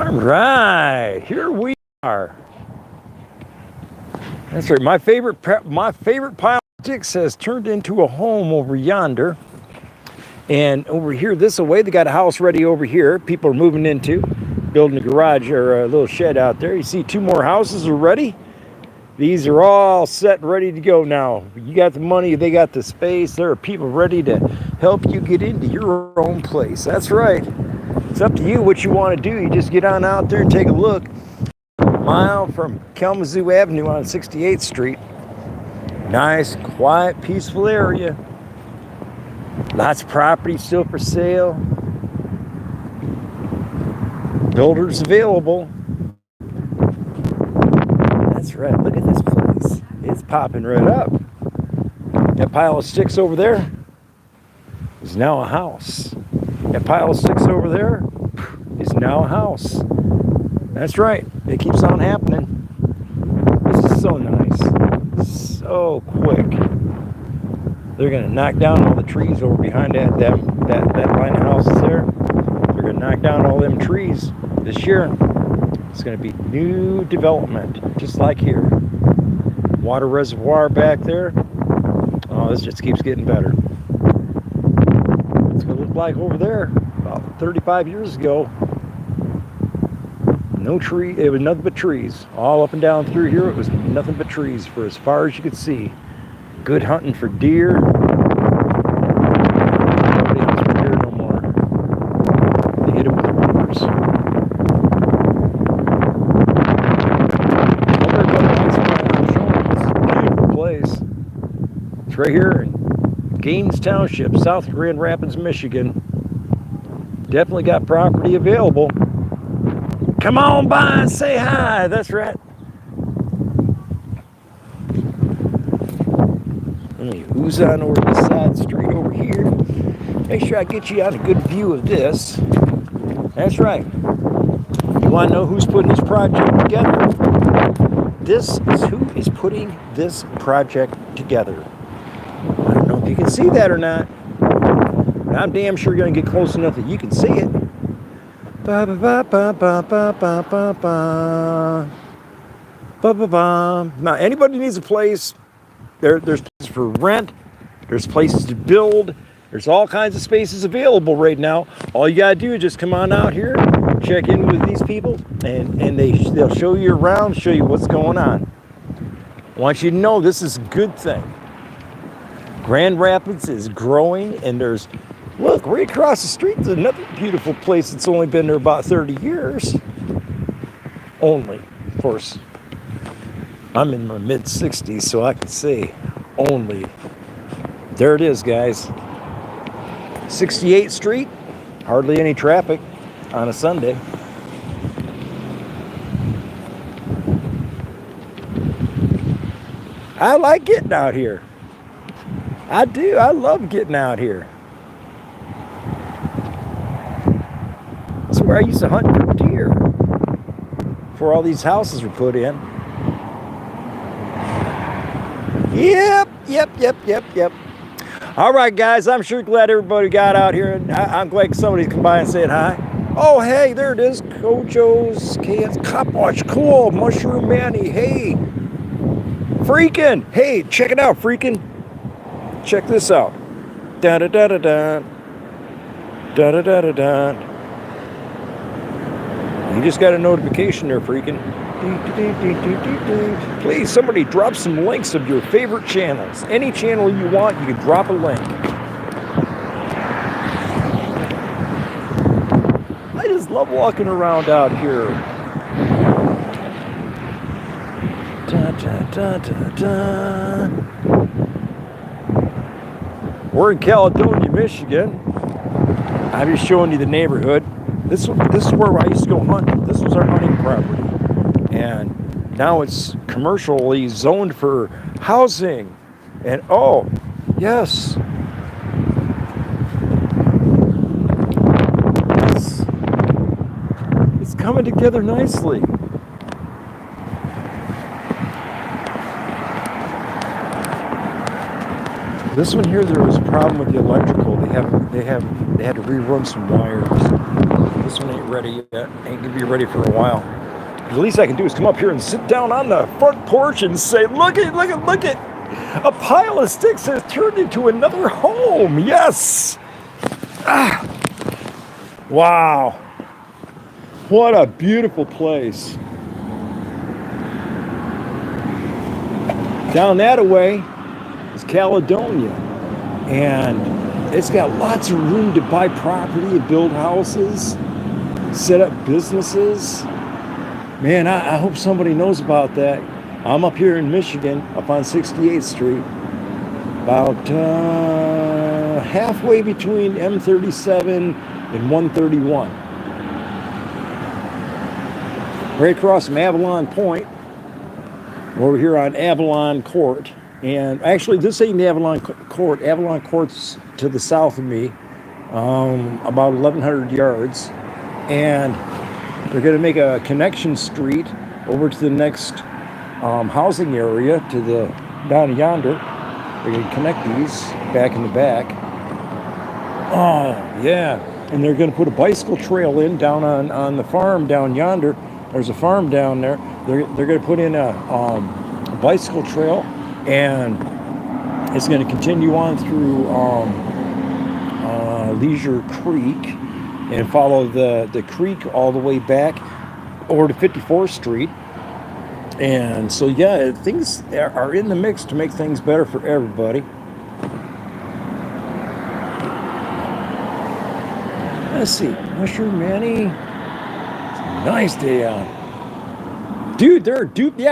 All right, here we are. That's right. My favorite pile of sticks has turned into a home over yonder. And over here, this away, they got a house ready over here. People are moving into, building a garage or a little shed out there. You see 2 more houses are ready. These are all set and ready to go now. You got the money, they got the space. There are people ready to help you get into your own place. That's right. It's up to you what you want to do. You just get on out there and take a look. A mile from Kalamazoo Avenue on 68th Street. Nice, quiet, peaceful area. Lots of property still for sale. Builders available. That's right. Look at this place. It's popping right up. That pile of sticks over there is now a house. That pile of sticks over there is now a house. That's right. It keeps on happening. This is so nice. So quick. They're going to knock down all the trees over behind that line of houses there. They're going to knock down all them trees this year. It's going to be new development, just like here. Water reservoir back there. Oh, this just keeps getting better. It's going to look like over there about 35 years ago. No tree, it was nothing but trees. All up and down through here, it was nothing but trees for as far as you could see. Good hunting for deer. Nobody hunts for deer no more. They hit them with the rivers. Beautiful place. It's right here in Gaines Township, South Grand Rapids, Michigan. Definitely got property available. Come on by and say hi. That's right. Let me ooze on over this side street over here. Make sure I get you on a good view of this. That's right. You want to know who's putting this project together? This is who is putting this project together. I don't know if you can see that or not. But I'm damn sure you're going to get close enough that you can see it. Ba ba ba ba ba ba ba ba ba ba ba ba. Now, anybody needs a place. There's places for rent. There's places to build. There's all kinds of spaces available right now. All you gotta do is just come on out here, check in with these people, and they'll show you around, show you what's going on. I want you to know this is a good thing. Grand Rapids is growing, and look, right across the street, there's another beautiful place that's only been there about 30 years. Only, of course. I'm in my mid-60s, so I can say only. There it is, guys. 68th Street. Hardly any traffic on a Sunday. I like getting out here. I do. I love getting out here. That's where I used to hunt for deer before all these houses were put in. Yep. All right, guys, I'm sure glad everybody got out here. And I'm glad somebody come by and said hi. Oh, hey, there it is. Kojo's KS Cop Watch. Cool. Mushroom Manny. Hey. Freaking. Hey, check it out, freaking. Check this out. Da-da-da-da-da. Da-da-da-da-da. You just got a notification there, freaking. Please, somebody drop some links of your favorite channels. Any channel you want, you can drop a link. I just love walking around out here. Da, da, da, da, da. We're in Caledonia, Michigan. I'm just showing you the neighborhood. This is where I used to go hunt. This was our hunting property. And now it's commercially zoned for housing. And oh, yes. It's coming together nicely. This one here, there was a problem with the electrical. They had to rerun some wires. This one ain't ready yet. Ain't gonna be ready for a while. The least I can do is come up here and sit down on the front porch and say, look at, a pile of sticks has turned into another home. Yes. Ah. Wow. What a beautiful place. Down that way is Caledonia. And it's got lots of room to buy property and build houses, set up businesses. Man, I hope somebody knows about that. I'm up here in Michigan, up on 68th Street, about halfway between M37 and 131. Right across from Avalon Point, over here on Avalon Court. And actually, this ain't Avalon Court. Avalon Court's to the south of me, about 1,100 yards. And they're going to make a connection street over to the next housing area to the down yonder. They're going to connect these back in the back. Oh, yeah. And they're going to put a bicycle trail in down on the farm down yonder. There's a farm down there. They're going to put in a bicycle trail, and it's going to continue on through Leisure Creek and follow the creek all the way back over to 54th Street. And so, yeah, things are in the mix to make things better for everybody. Let's see, Mushroom Manny. It's a nice day out. Dude, they're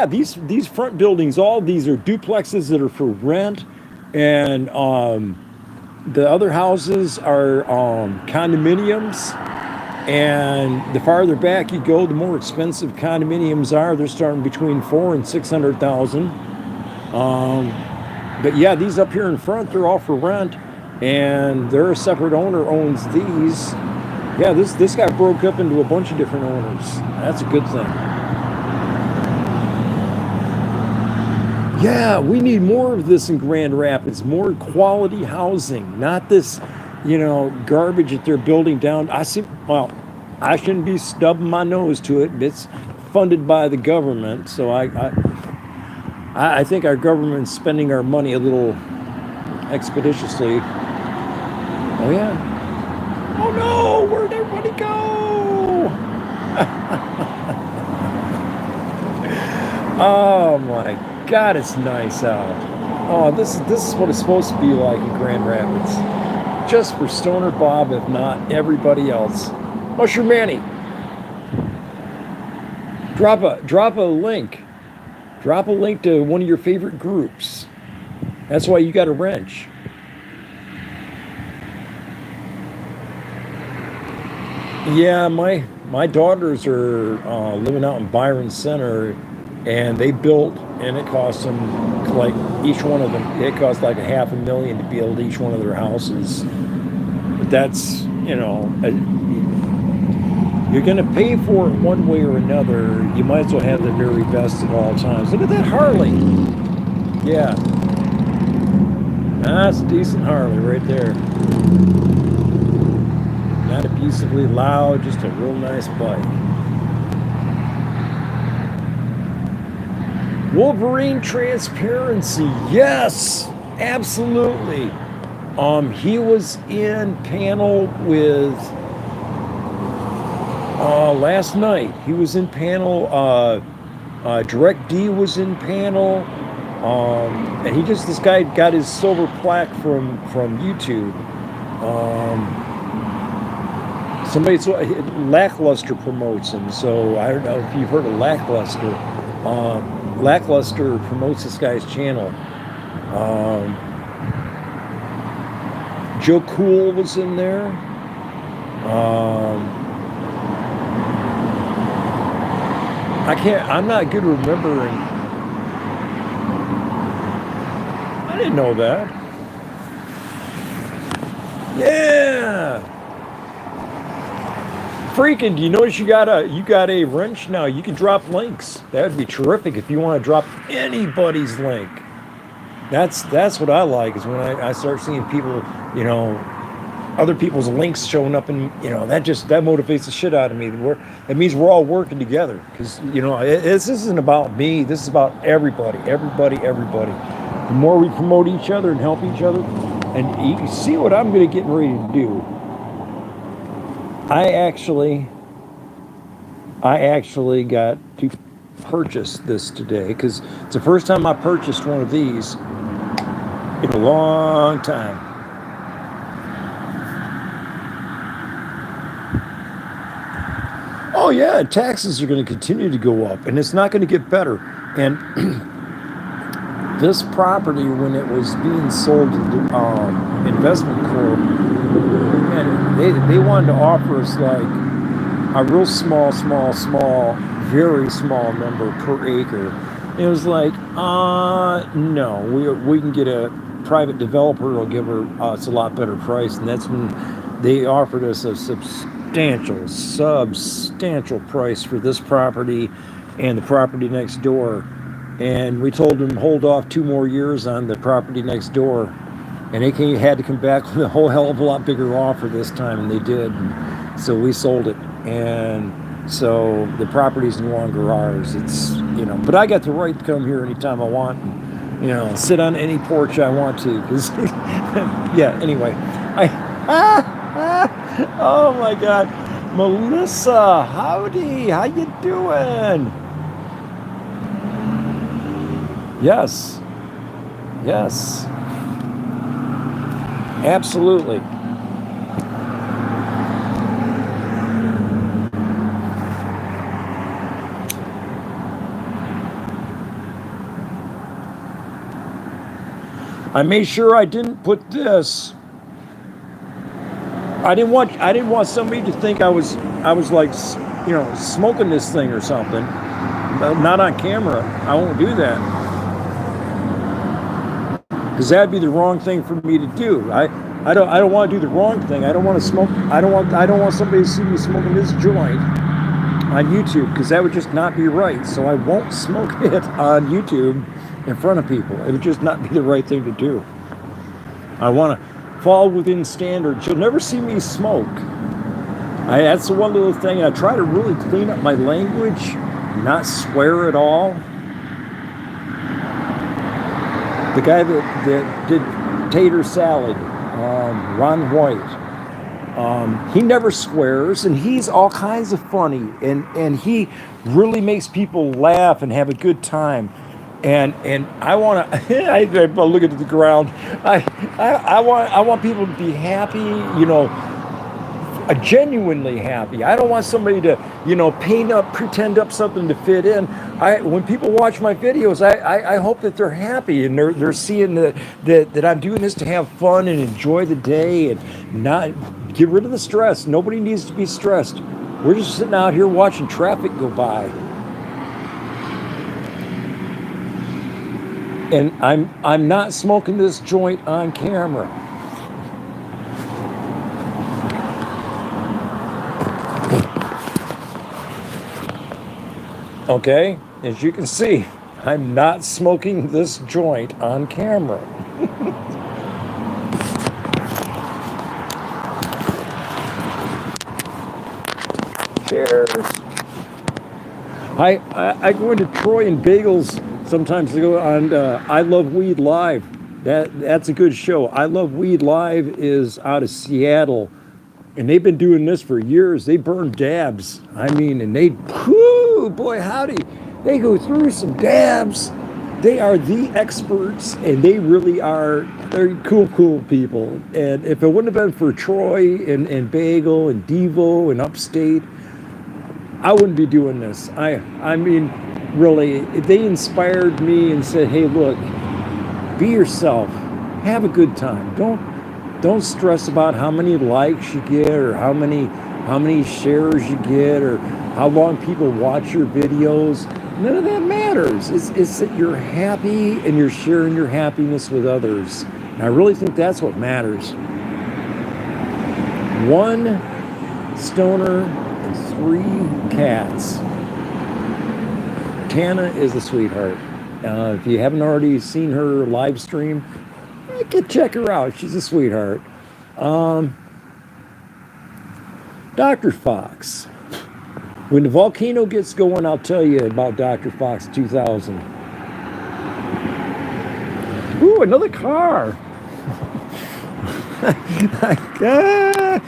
these front buildings, all these are duplexes that are for rent, and the other houses are condominiums. And the farther back you go, the more expensive condominiums are. They're starting between $400,000 and $600,000. But yeah, these up here in front, they're all for rent, and they're a separate owner owns these. Yeah, this got broke up into a bunch of different owners. That's a good thing. Yeah, we need more of this in Grand Rapids, more quality housing, not this, garbage that they're building down. I shouldn't be stubbing my nose to it. It's funded by the government, so I think our government's spending our money a little expeditiously. Oh yeah. Oh no, where'd everybody go? Oh my God, it's nice out. Oh, this is what it's supposed to be like in Grand Rapids. Just for Stoner Bob, if not everybody else. Mushroom Manny. Drop a link. Drop a link to one of your favorite groups. That's why you got a wrench. Yeah, my daughters are living out in Byron Center, and they built, and it cost them, like, each one of them, it cost like $500,000 to build each one of their houses. But that's, you're going to pay for it one way or another. You might as well have the very best at all times. Look at that Harley. Yeah. That's a decent Harley right there. Not abusively loud, just a real nice bike. Wolverine Transparency. Yes, absolutely. He was in panel with last night. He was in panel. Direct D was in panel, and this guy got his silver plaque from YouTube. Lackluster promotes him, so I don't know if you've heard of Lackluster. Lackluster promotes this guy's channel. Joe Cool was in there. I'm not good at remembering. I didn't know that. Yeah. Freaking, do you notice you got a wrench now? You can drop links. That would be terrific if you want to drop anybody's link. That's what I like, is when I start seeing people, other people's links showing up, and that motivates the shit out of me. That means we're all working together, because this isn't about me. This is about everybody. The more we promote each other and help each other, and you can see what I'm going to get ready to do. I actually got to purchase this today, because it's the first time I purchased one of these in a long time. Oh yeah, taxes are going to continue to go up, and it's not going to get better. And this property, when it was being sold to Investment Corp, and they wanted to offer us like a real small, very small number per acre. It was like, no, we can get a private developer who'll give us a lot better price, and that's when they offered us a substantial price for this property and the property next door. And we told them hold off 2 more years on the property next door, and they had to come back with a whole hell of a lot bigger offer this time, and they did. And so we sold it, and so the property's no longer ours. It's but I got the right to come here anytime I want, and sit on any porch I want to, because yeah, anyway, oh my God, Melissa, howdy, how you doing? Yes, absolutely. I made sure I didn't put this. I didn't want somebody to think I was like, smoking this thing or something. Not on camera. I won't do that, because that'd be the wrong thing for me to do. I don't want to do the wrong thing. I don't want to smoke. I don't want somebody to see me smoking this joint on YouTube, because that would just not be right. So I won't smoke it on YouTube in front of people. It would just not be the right thing to do. I want to fall within standards. You'll never see me smoke. That's the one little thing. I try to really clean up my language, not swear at all. The guy that did Tater Salad, Ron White, he never swears, and he's all kinds of funny, and he really makes people laugh and have a good time. And I want to. I look at the ground. I want people to be happy. Genuinely happy. I don't want somebody to pretend up something to fit in. When people watch my videos, I hope that they're happy, and they're seeing that I'm doing this to have fun and enjoy the day and not get rid of the stress. Nobody needs to be stressed. We're just sitting out here watching traffic go by. And I'm not smoking this joint on camera. Okay, as you can see, I'm not smoking this joint on camera. Cheers. I go into Troy and Bagels sometimes to go on I Love Weed Live. That's a good show. I Love Weed Live is out of Seattle, and they've been doing this for years. They burn dabs. And boy howdy, they go through some dabs. They are the experts, and they really are. They're cool people. And if it wouldn't have been for Troy and Bagel and Devo and Upstate, I wouldn't be doing this. Really, they inspired me and said, hey, look, be yourself, have a good time. Don't stress about how many likes you get, or how many shares you get, or how long people watch your videos. None of that matters. It's that you're happy and you're sharing your happiness with others. And I really think that's what matters. One stoner and 3 cats. Tana is a sweetheart. If you haven't already seen her live stream, you can check her out. She's a sweetheart. Dr. Fox. When the volcano gets going, I'll tell you about Dr. Fox 2000. Ooh, another car. Yeah.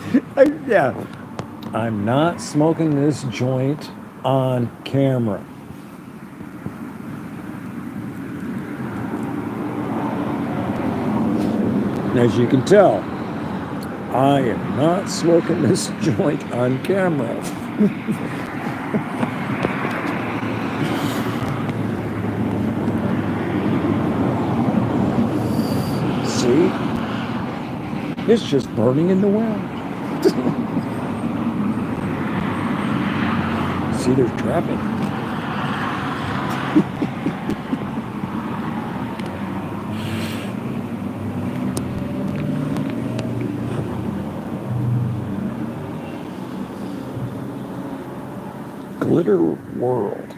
I'm not smoking this joint on camera. As you can tell, I am not smoking this joint on camera. See? It's just burning in the wind. See, there's traffic. Glitter World.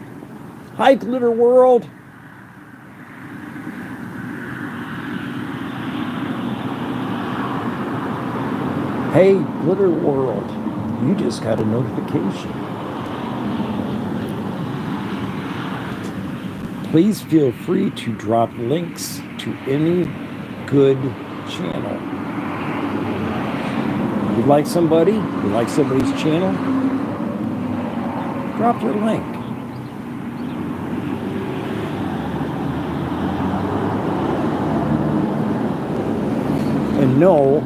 Hi, Glitter World. Hey, Glitter World. You just got a notification. Please feel free to drop links to any good channel. You like somebody? You like somebody's channel? Drop their link. And no,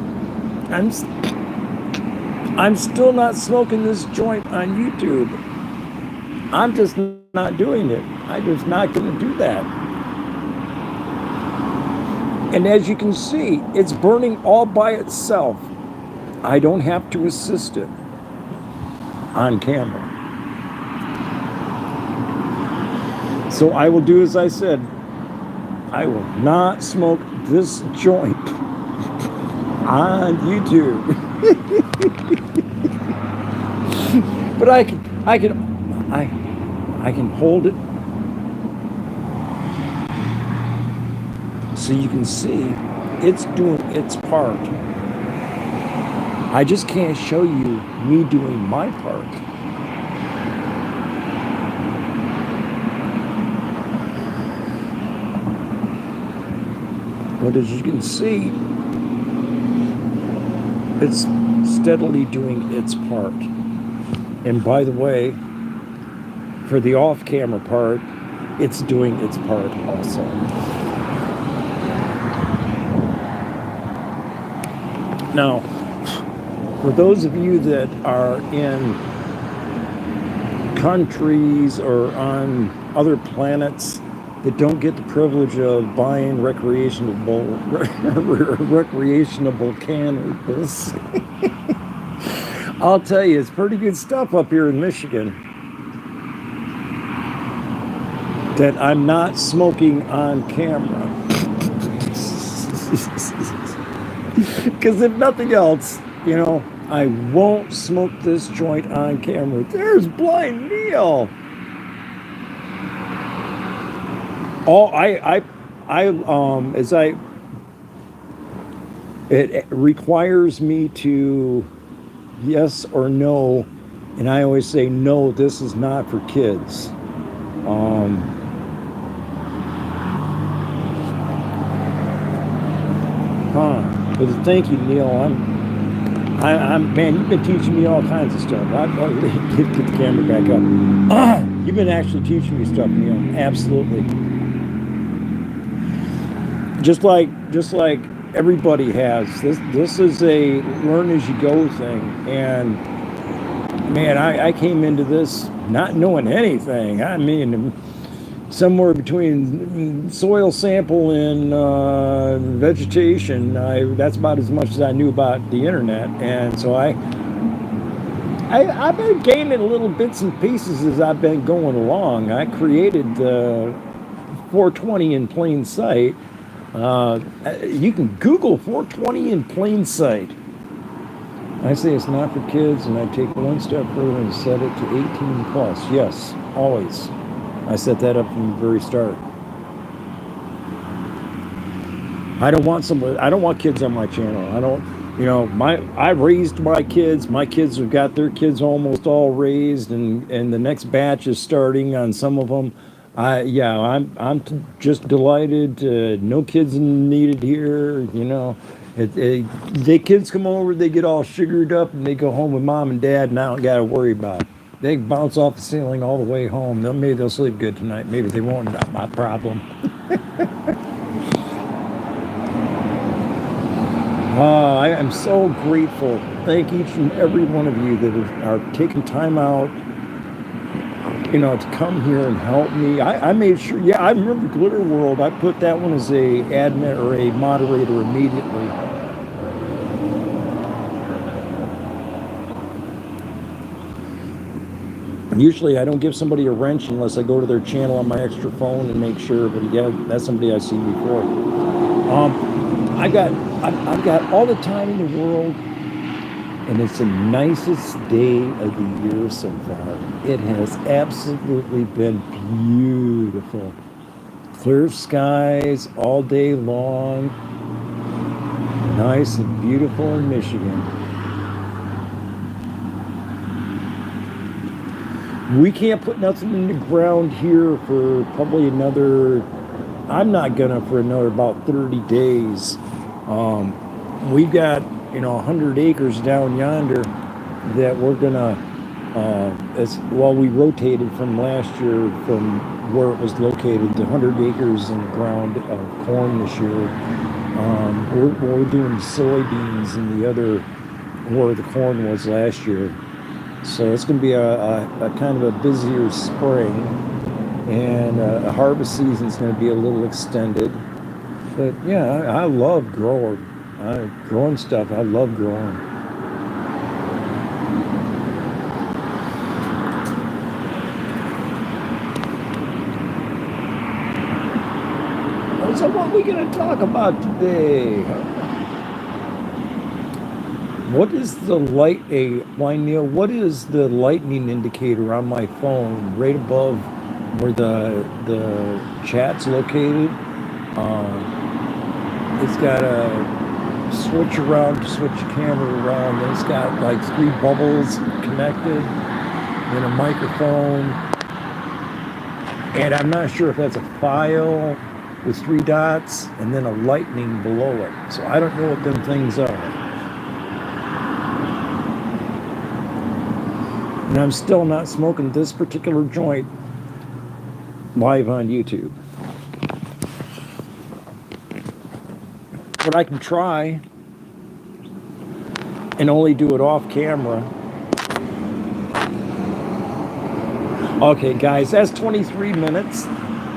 I'm still not smoking this joint on YouTube. I'm just not doing it. I'm just not going to do that. And as you can see, it's burning all by itself. I don't have to assist it on camera. So I will do as I said. I will not smoke this joint on YouTube. But I can hold it so you can see it's doing its part. I just can't show you me doing my part. But as you can see, it's steadily doing its part. And by the way, for the off-camera part, it's doing its part also. Now, for those of you that are in countries or on other planets that don't get the privilege of buying recreational cannabis, I'll tell you, it's pretty good stuff up here in Michigan that I'm not smoking on camera. Because if nothing else, I won't smoke this joint on camera. There's Blind Neil. It requires me to yes or no, and I always say no, this is not for kids. But thank you, Neil. I'm man, you've been teaching me all kinds of stuff. I'll get the camera back up. You've been actually teaching me stuff, Neil. Absolutely. Just like everybody has. This is a learn as you go thing. And man, I came into this not knowing anything. I mean, somewhere between soil sample and vegetation, that's about as much as I knew about the internet. And so I've been gaining little bits and pieces as I've been going along. I created 420 in plain sight. You can Google 420 in plain sight. I say it's not for kids, and I take one step further and set it to 18 plus. Yes, always. I set that up from the very start. I don't want kids on my channel. You know, I raised my kids. My kids have got their kids almost all raised, and the next batch is starting on some of them. Just delighted. No kids needed here. You know, they kids come over, they get all sugared up, and they go home with mom and dad, and I don't got to worry about it. They bounce off the ceiling all the way home. Maybe they'll sleep good tonight. Maybe they won't. Not my problem. I am so grateful. Thank each and every one of you that are taking time out, you know, to come here and help me. I made sure, yeah, I remember Glitter World. I put that one as a admin or a moderator immediately. Usually I don't give somebody a wrench unless I go to their channel on my extra phone and make sure, but yeah, that's somebody I've seen before. I've got all the time in the world, and it's the nicest day of the year so far. It has absolutely been beautiful. Clear skies all day long. Nice and beautiful in Michigan. We can't put nothing in the ground here for probably another, I'm not gonna, for another about 30 days. We've got, you know, 100 acres down yonder that we're gonna, we rotated from last year from where it was located to 100 acres in the ground of corn this year. We're doing soybeans in the other, where the corn was last year. So it's going to be a kind of a busier spring, and a harvest season is going to be a little extended. But yeah, I love growing stuff. I love growing. So what are we going to talk about today? What is the Neil, what is the lightning indicator on my phone right above where the chat's located? It's got a switch around to switch the camera around, and it's got like 3 bubbles connected and a microphone. And I'm not sure if that's a file with 3 dots and then a lightning below it. So I don't know what them things are. And I'm still not smoking this particular joint live on YouTube. But I can try and only do it off camera. Okay, guys, that's 23 minutes.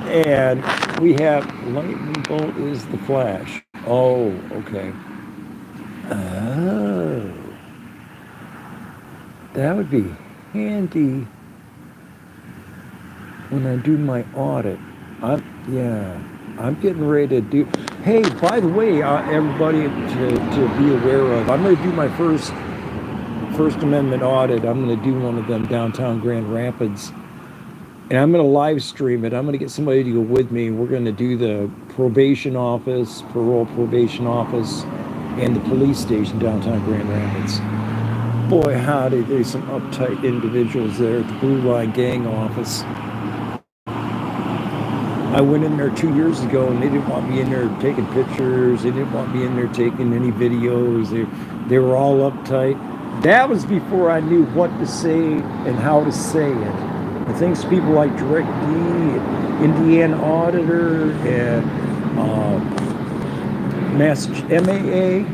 And we have lightning bolt is the flash. Oh, okay. Oh. That would be handy when I do my audit. I'm getting ready to do. Hey, by the way, everybody, to be aware of, I'm going to do my First Amendment audit. I'm going to do one of them downtown Grand Rapids, and I'm going to live stream it. I'm going to get somebody to go with me. We're going to do the probation office, parole probation office, and the police station downtown Grand Rapids. Boy, howdy, there's some uptight individuals there at the Blue Line Gang office. I went in there 2 years ago, and they didn't want me in there taking pictures. They didn't want me in there taking any videos. They were all uptight. That was before I knew what to say and how to say it. And thanks to people like Direct D, Indiana Auditor, and MAA,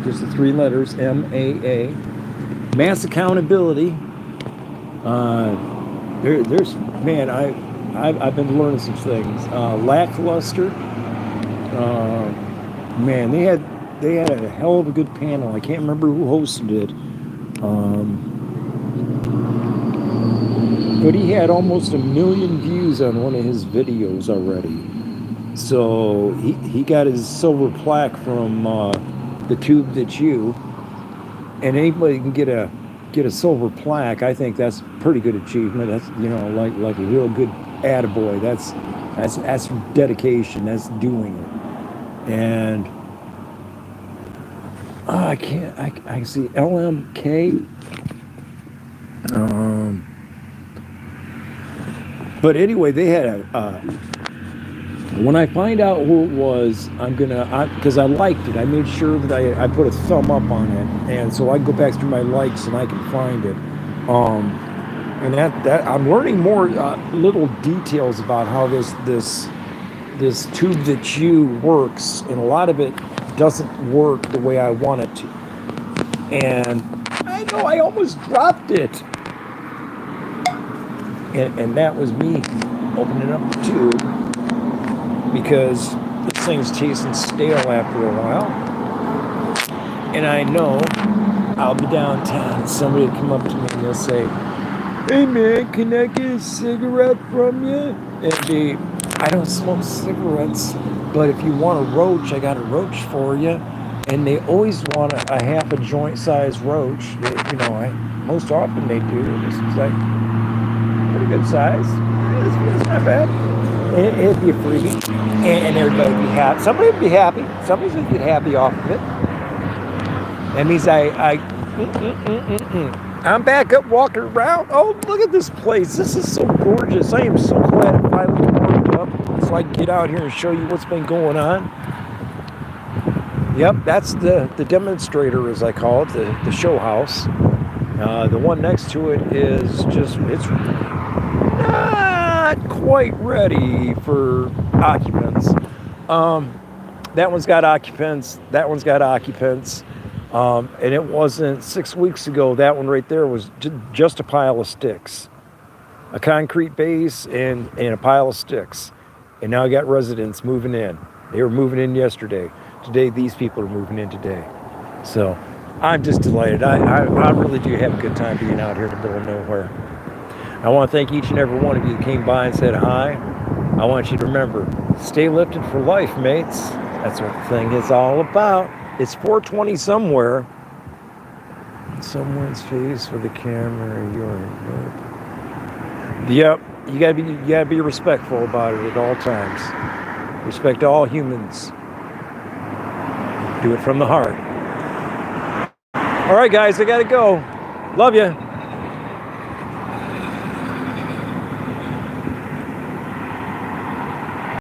just the 3 letters, MAA. Mass accountability. There's man, I've been learning some things. Lackluster. Man, they had a hell of a good panel. I can't remember who hosted it. But he had almost 1 million views on one of his videos already. So he got his silver plaque from the Tube That's You. And anybody can get a silver plaque. I think that's a pretty good achievement. That's, you know, like a real good attaboy. That's dedication. That's doing it. And I can't. I see LMK. Um, but anyway, they had a. When I find out who it was, I'm gonna, because I liked it. I made sure that I put a thumb up on it, and so I can go back through my likes and I can find it. Um, and that I'm learning more little details about how this tube that you works, and a lot of it doesn't work the way I want it to. And I know I almost dropped it, and that was me opening up the tube because this thing's tasting stale after a while. And I know I'll be downtown and somebody will come up to me and they'll say, "Hey man, can I get a cigarette from you?" I don't smoke cigarettes, but if you want a roach, I got a roach for you. And they always want a half a joint size roach. Most often they do. This is like pretty good size. It's not bad. It'd be a freebie, and everybody would be happy. Somebody would be happy. Somebody's gonna get happy off of it. That means I'm back up walking around. Oh, look at this place. This is so gorgeous. I am so glad I finally warmed up so I can get out here and show you what's been going on. Yep, that's the demonstrator, as I call it, the show house. The one next to it is it's not quite ready for occupants. That one's got occupants. That one's got occupants. And it wasn't 6 weeks ago. That one right there was just a pile of sticks, a concrete base and a pile of sticks. And now I got residents moving in. They were moving in yesterday. Today, these people are moving in today. So I'm just delighted. I really do have a good time being out here in the middle of nowhere. I want to thank each and every one of you that came by and said hi. I want you to remember, stay lifted for life, mates. That's what the thing is all about. It's 420 somewhere. Someone's face for the camera. Yep, you gotta be respectful about it at all times. Respect all humans. Do it from the heart. All right, guys, I gotta go. Love you.